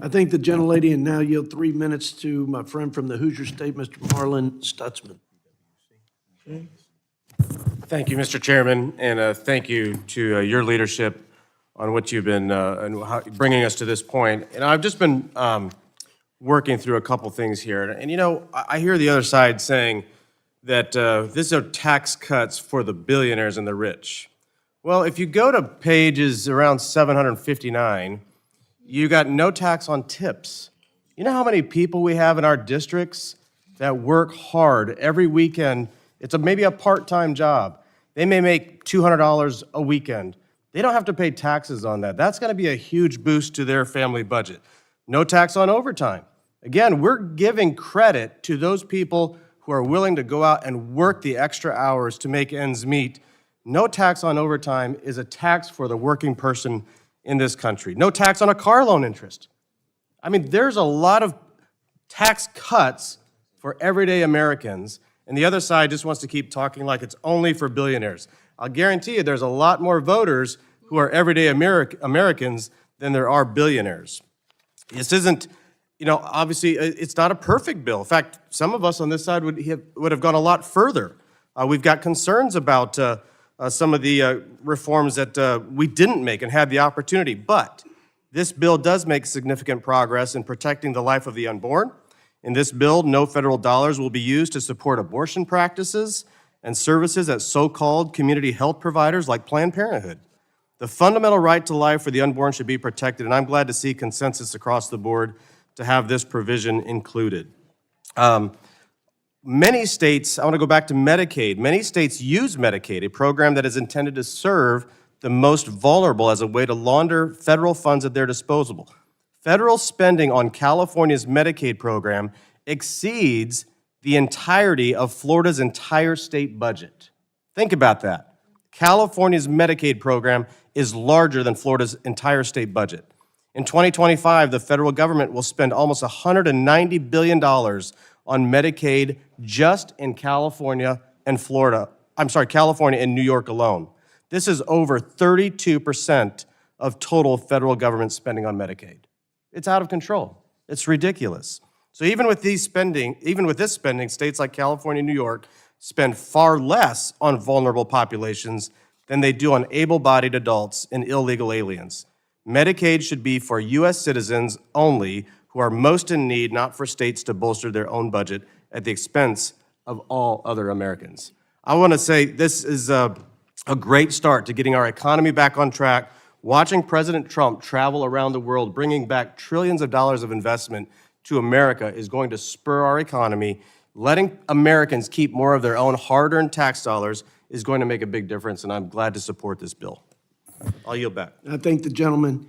I thank the gentlelady and now yield 3 minutes to my friend from the Hoosier State, Mr. Marlin Stutzman. Thank you, Mr. Chairman, and thank you to your leadership on what you've been bringing us to this point. And I've just been working through a couple things here. And you know, I hear the other side saying that these are tax cuts for the billionaires and the rich. Well, if you go to pages around 759, you got no tax on tips. You know how many people we have in our districts that work hard every weekend? It's maybe a part-time job. They may make $200 a weekend. They don't have to pay taxes on that. That's going to be a huge boost to their family budget. No tax on overtime. Again, we're giving credit to those people who are willing to go out and work the extra hours to make ends meet. No tax on overtime is a tax for the working person in this country. No tax on a car loan interest. I mean, there's a lot of tax cuts for everyday Americans, and the other side just wants to keep talking like it's only for billionaires. I'll guarantee you there's a lot more voters who are everyday Americans than there are billionaires. This isn't, you know, obviously it's not a perfect bill. In fact, some of us on this side would have gone a lot further. We've got concerns about some of the reforms that we didn't make and had the opportunity, but this bill does make significant progress in protecting the life of the unborn. In this bill, no federal dollars will be used to support abortion practices and services at so-called community health providers like Planned Parenthood. The fundamental right to life for the unborn should be protected, and I'm glad to see consensus across the board to have this provision included. Many states, I want to go back to Medicaid, many states use Medicaid, a program that is intended to serve the most vulnerable as a way to launder federal funds at their disposal. Federal spending on California's Medicaid program exceeds the entirety of Florida's entire state budget. Think about that. California's Medicaid program is larger than Florida's entire state budget. In 2025, the federal government will spend almost $190 billion on Medicaid just in California and California and New York alone. This is over 32% of total federal government spending on Medicaid. It's out of control. It's ridiculous. So even with this spending, states like California and New York spend far less on vulnerable populations than they do on able-bodied adults and illegal aliens. Medicaid should be for U.S. citizens only who are most in need, not for states to bolster their own budget at the expense of all other Americans. I want to say this is a great start to getting our economy back on track. Watching President Trump travel around the world, bringing back trillions of dollars of investment to America is going to spur our economy. Letting Americans keep more of their own hard-earned tax dollars is going to make a big difference, and I'm glad to support this bill. I'll yield back. I thank the gentleman.